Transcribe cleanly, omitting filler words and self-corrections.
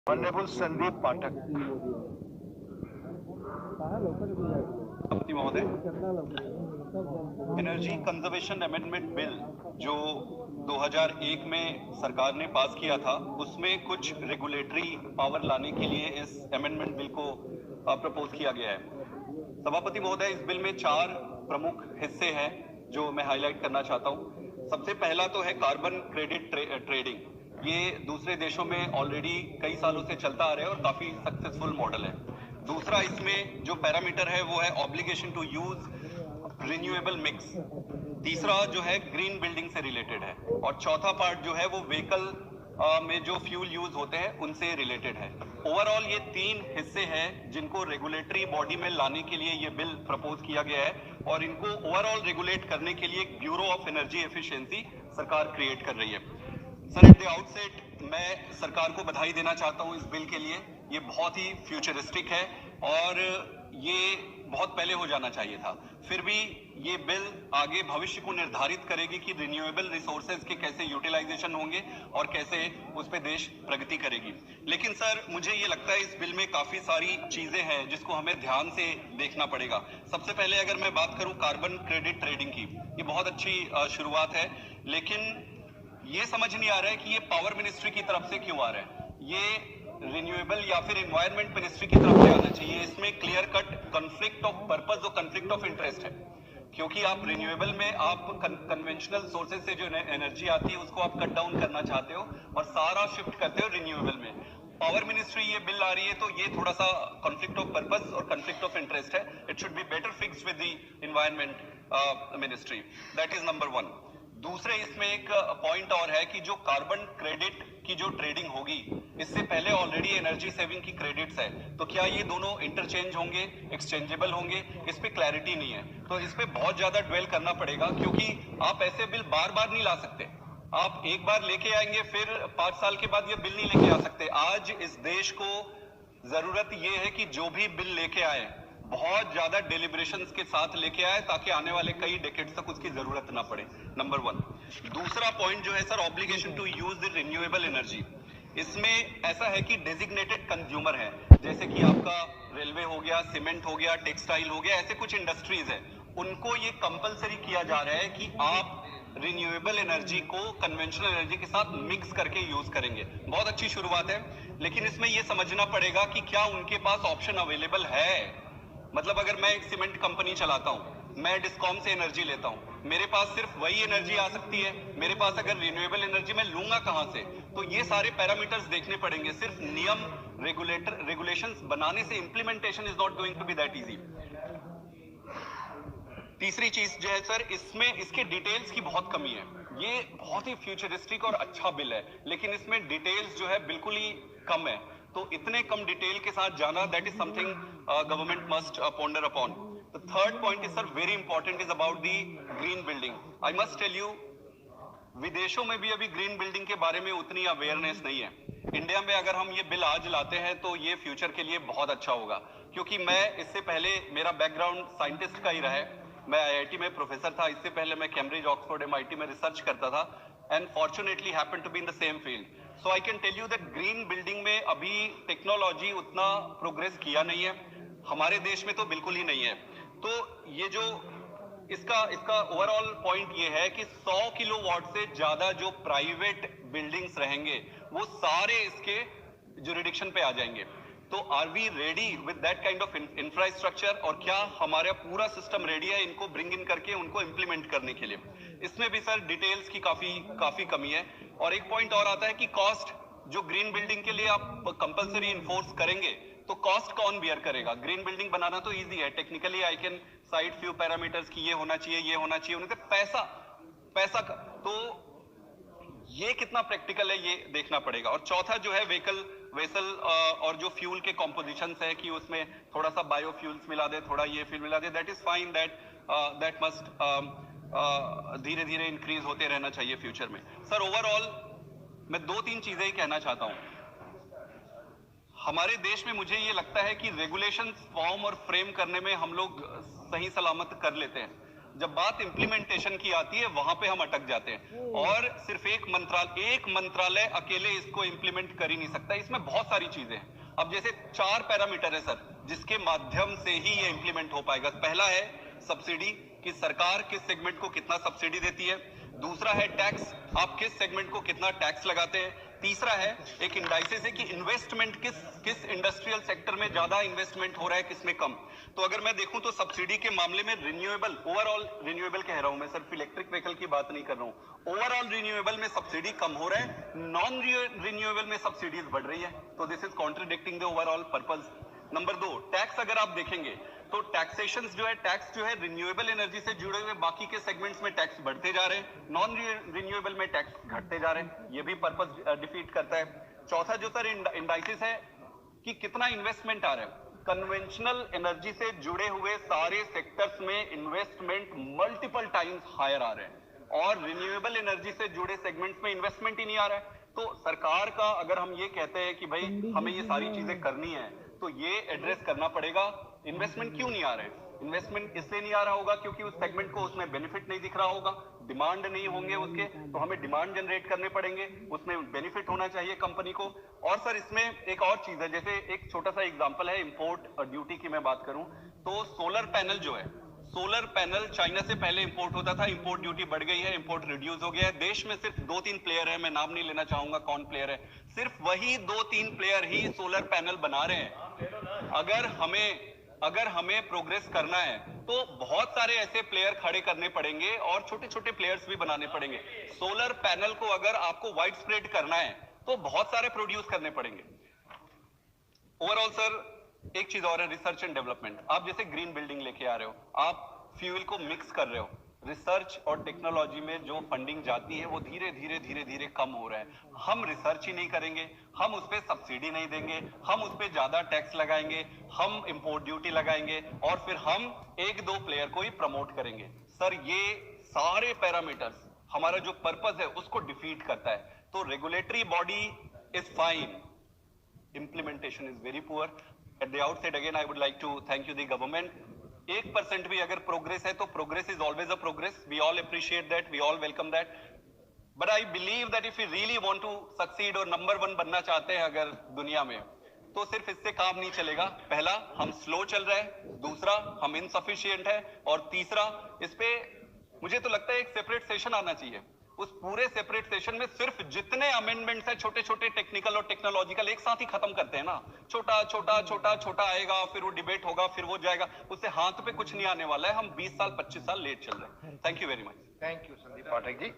Honorable Sandeep Pathak. सभापति महोदय, energy conservation amendment bill जो 2001 में सरकार ने पास किया था, उसमें कुछ रेगुलेटरी पावर लाने के लिए इस अमेंडमेंट बिल को प्रपोज किया गया है। सभापति महोदय, इस बिल में 4 प्रमुख हिस्से हैं जो मैं हाईलाइट करना चाहता हूं। सबसे पहला तो है कार्बन क्रेडिट ट्रेडिंग। ये दूसरे देशों में ऑलरेडी कई सालों से चलता आ रहा है और काफी सक्सेसफुल मॉडल है। दूसरा, इसमें जो पैरामीटर है वो है obligation to use renewable mix. तीसरा जो है ग्रीन बिल्डिंग से रिलेटेड है और चौथा पार्ट जो है वो व्हीकल में जो फ्यूल यूज होते हैं उनसे रिलेटेड है। ओवरऑल ये 3 हिस्से हैं जिनको रेगुलेटरी बॉडी में लाने के लिए ये बिल प्रपोज किया गया है और इनको ओवरऑल रेगुलेट करने के लिए एक ब्यूरो ऑफ एनर्जी एफिशिएंसी सरकार क्रिएट कर रही है। सर, एट द आउटसेट मैं सरकार को बधाई देना चाहता हूं इस बिल के लिए। ये बहुत ही फ्यूचरिस्टिक है और ये बहुत पहले हो जाना चाहिए था। फिर भी ये बिल आगे भविष्य को निर्धारित करेगी कि रिन्यूएबल रिसोर्सेज के कैसे यूटिलाइजेशन होंगे और कैसे उस पे देश प्रगति करेगी। लेकिन सर, मुझे ये लगता है इस बिल में काफी सारी चीजें हैं जिसको हमें ध्यान से देखना पड़ेगा। सबसे पहले अगर मैं बात करूं कार्बन क्रेडिट ट्रेडिंग की, ये बहुत अच्छी शुरुआत है, लेकिन ये समझ नहीं आ रहा है कि ये पावर मिनिस्ट्री की तरफ से क्यों आ रहा है। ये रिन्यूएबल या फिर एनवायरमेंट मिनिस्ट्री की तरफ से आना चाहिए। इसमें clear cut conflict of purpose और कॉन्फ्लिक्ट ऑफ इंटरेस्ट है, क्योंकि आप रिन्यूएबल में आप कन्वेंशनल सोर्सेज से जो एनर्जी आती है उसको आप कट डाउन करना चाहते हो और सारा शिफ्ट करते हो रिन्यूएबल में। पावर मिनिस्ट्री ये बिल आ रही है तो ये थोड़ा सा कॉन्फ्लिक्ट ऑफ पर्पस और कॉन्फ्लिक्ट ऑफ इंटरेस्ट है। It should be better fixed with the environment ministry. That is number 1। दूसरे, इसमें एक पॉइंट और है कि जो कार्बन क्रेडिट की जो ट्रेडिंग होगी, इससे पहले ऑलरेडी एनर्जी सेविंग की क्रेडिट्स है, तो क्या ये दोनों इंटरचेंज होंगे, एक्सचेंजेबल होंगे? इस पे क्लैरिटी नहीं है, तो इस पे बहुत ज्यादा ड्वेल करना पड़ेगा, क्योंकि आप ऐसे बिल बार बार नहीं ला सकते। आप एक बार लेके आएंगे, फिर 5 साल के बाद ये बिल नहीं लेके आ सकते। आज इस देश को जरूरत ये है कि जो भी बिल लेके आए बहुत ज्यादा डेलिब्रेशंस के साथ लेके आए, ताकि आने वाले कई डेकेड्स तक उसकी जरूरत ना पड़े। नंबर 1। दूसरा पॉइंट जो है sir, obligation to use the renewable energy. इसमें ऐसा है कि डेजिग्नेटेड कंज्यूमर है, जैसे कि आपका रेलवे हो गया, सीमेंट हो गया, टेक्सटाइल हो गया, ऐसे कुछ इंडस्ट्रीज है, उनको ये कंपलसरी किया जा रहा है कि आप रिन्यूएबल एनर्जी को कन्वेंशनल एनर्जी के साथ मिक्स करके यूज करेंगे। बहुत अच्छी शुरुआत है, लेकिन इसमें यह समझना पड़ेगा कि क्या उनके पास ऑप्शन अवेलेबल है। मतलब अगर मैं एक सीमेंट कंपनी चलाता हूं, मैं डिस्कॉम से एनर्जी लेता हूं, मेरे पास सिर्फ वही एनर्जी आ सकती है। मेरे पास अगर रिन्यूएबल एनर्जी मैं लूंगा कहां से? तो ये सारे पैरामीटर्स देखने पड़ेंगे। सिर्फ नियम रेगुलेशंस बनाने से implementation is not going to be that easy. तीसरी चीज जो है सर, इसमें इसके डिटेल्स की बहुत कमी है। ये बहुत ही फ्यूचरिस्टिक और अच्छा बिल है, लेकिन इसमें डिटेल्स जो है बिल्कुल ही कम है। तो इतने कम डिटेल के साथ जाना, that is something government must ponder upon. The third point is sir very important, is about the green building. I must tell you, विदेशों में भी अभी ग्रीन बिल्डिंग के बारे में उतनी अवेयरनेस नहीं है। इंडिया में अगर हम ये बिल आज लाते हैं तो ये फ्यूचर के लिए बहुत अच्छा होगा, क्योंकि मैं इससे पहले, मेरा बैकग्राउंड साइंटिस्ट का ही रहा है। मैं आईआईटी में प्रोफेसर था, इससे पहले मैं कैम्ब्रिज, ऑक्सफोर्ड, एमआईटी में रिसर्च करता था, and fortunately happened to be in the same field. So I can tell you that green building में अभी टेक्नोलॉजी उतना प्रोग्रेस किया नहीं है, हमारे देश में तो बिल्कुल ही नहीं है। तो ये जो इसका ओवरऑल पॉइंट ये है कि 100 किलोवाट से ज्यादा जो प्राइवेट बिल्डिंग्स रहेंगे वो सारे इसके जुरिडिक्शन पे आ जाएंगे। तो are we ready with that kind of infrastructure, और क्या हमारा पूरा सिस्टम रेडी है इनको ब्रिंग इन करके उनको इंप्लीमेंट करने के लिए? इसमें भी सर डिटेल्स की काफी कमी है। और एक पॉइंट और आता है कि कॉस्ट, जो ग्रीन बिल्डिंग के लिए आप कंपलसरी इन्फोर्स करेंगे तो कॉस्ट कौन बियर करेगा? ग्रीन बिल्डिंग बनाना तो इजी है, technically I can side few parameters की ये होना चाहिए, ये होना चाहिए, उनके पैसा का तो ये कितना प्रैक्टिकल है ये देखना पड़ेगा। और चौथा जो है वेसल और जो फ्यूल के कॉम्पोजिशंस है कि उसमें थोड़ा सा बायोफ्यूल्स मिला दे, थोड़ा ये फ्यूल मिला दे, that is fine, that must धीरे धीरे इंक्रीज होते रहना चाहिए फ्यूचर में। सर ओवरऑल मैं 2-3 चीजें ही कहना चाहता हूं। हमारे देश में मुझे ये लगता है कि रेगुलेशन फॉर्म और फ्रेम करने में हम लोग सही सलामत कर लेते हैं। जब बात इंप्लीमेंटेशन की आती है वहां पे हम अटक जाते हैं और सिर्फ एक मंत्रालय अकेले इसको इंप्लीमेंट कर ही नहीं सकता। इसमें बहुत सारी चीजें हैं। अब जैसे 4 पैरामीटर है सर जिसके माध्यम से ही ये इंप्लीमेंट हो पाएगा। पहला है सब्सिडी, कि सरकार किस सेगमेंट को कितना सब्सिडी देती है। दूसरा है टैक्स, आप किस सेगमेंट को कितना टैक्स लगाते हैं। तीसरा है एक इंडाइसिस है कि इन्वेस्टमेंट किस इंडस्ट्रियल सेक्टर में ज्यादा इन्वेस्टमेंट हो रहा है, किसमें कम। तो अगर मैं देखूं तो सब्सिडी के मामले में रिन्यूएबल, ओवरऑल रिन्यूएबल कह रहा हूं मैं, सिर्फ इलेक्ट्रिक व्हीकल की बात नहीं कर रहा हूं। ओवरऑल रिन्यूएबल में सब्सिडी कम हो रहा है, नॉन रिन्यूएबल में सब्सिडीज बढ़ रही है। तो this is contradicting the overall purpose. Number 2, tax अगर आप देखेंगे तो टैक्सेशन जो है रिन्यूएबल एनर्जी से जुड़े हुए बाकी के सेगमेंट्स में टैक्स बढ़ते जा रहे हैं, नॉन रिन्यूएबल में टैक्स घटते जा रहे हैं। ये भी पर्पस डिफीट करता है। चौथा जो सर इंडाइसिस है कि कितना इन्वेस्टमेंट आ रहा है। कन्वेंशनल एनर्जी से जुड़े हुए सारे सेक्टर्स में इन्वेस्टमेंट मल्टीपल टाइम्स हायर आ रहे हैं और रिन्यूएबल एनर्जी से जुड़े सेगमेंट्स में इन्वेस्टमेंट ही नहीं आ रहा है। तो सरकार का अगर हम ये कहते हैं कि भाई हमें ये सारी चीजें करनी है तो ये एड्रेस करना पड़ेगा इन्वेस्टमेंट क्यों नहीं आ रहा है। इन्वेस्टमेंट इसलिए नहीं आ रहा होगा क्योंकि उस सेगमेंट को उसमें बेनिफिट नहीं दिख रहा होगा, डिमांड नहीं होंगे उसके, तो हमें डिमांड जनरेट करने पड़ेंगे, उसमें बेनिफिट होना चाहिए कंपनी को। और सर इसमें एक और चीज है, जैसे एक छोटा सा एग्जांपल है इंपोर्ट ड्यूटी की मैं बात करूं तो सोलर पैनल जो है, सोलर पैनल चाइना से पहले इंपोर्ट होता था, इंपोर्ट ड्यूटी बढ़ गई है, इंपोर्ट रिड्यूस हो गया है। देश में सिर्फ 2-3 प्लेयर है, मैं नाम नहीं लेना चाहूंगा कौन प्लेयर है, सिर्फ वही 2-3 प्लेयर ही सोलर पैनल बना रहे हैं। अगर हमें प्रोग्रेस करना है तो बहुत सारे ऐसे प्लेयर खड़े करने पड़ेंगे और छोटे छोटे प्लेयर्स भी बनाने पड़ेंगे। सोलर पैनल को अगर आपको वाइड स्प्रेड करना है तो बहुत सारे प्रोड्यूस करने पड़ेंगे। ओवरऑल सर एक चीज और है, रिसर्च एंड डेवलपमेंट। आप जैसे ग्रीन बिल्डिंग लेके आ रहे हो, आप फ्यूल को मिक्स कर रहे हो, रिसर्च और टेक्नोलॉजी में जो फंडिंग जाती है वो धीरे धीरे कम हो रहा है। हम रिसर्च ही नहीं करेंगे, हम उस पर सब्सिडी नहीं देंगे, हम उस पर ज्यादा टैक्स लगाएंगे, हम इंपोर्ट ड्यूटी लगाएंगे और फिर हम 1-2 प्लेयर को ही प्रमोट करेंगे। सर ये सारे पैरामीटर्स हमारा जो पर्पस है उसको डिफीट करता है। तो regulatory body is fine, implementation is very poor. At the outset again I would like to thank you the government. 1% भी अगर प्रोग्रेस है तो progress is always a progress, we all appreciate that, we all welcome that, but I believe that if you really want to succeed और number 1 बनना चाहते हैं अगर दुनिया में, तो सिर्फ इससे काम नहीं चलेगा। पहला, हम स्लो चल रहे हैं, दूसरा हम इनसफिशिएंट है और तीसरा इस पे मुझे तो लगता है एक सेपरेट सेशन आना चाहिए। उस पूरे सेपरेट सेशन में सिर्फ जितने अमेंडमेंट्स है छोटे छोटे टेक्निकल और टेक्नोलॉजिकल एक साथ ही खत्म करते हैं ना। छोटा आएगा, फिर वो डिबेट होगा, फिर वो जाएगा, उससे हाथ पे कुछ नहीं आने वाला है। हम 20 साल 25 साल लेट चल रहे हैं। Thank you very much. Thank you Sandeep Pathak ji.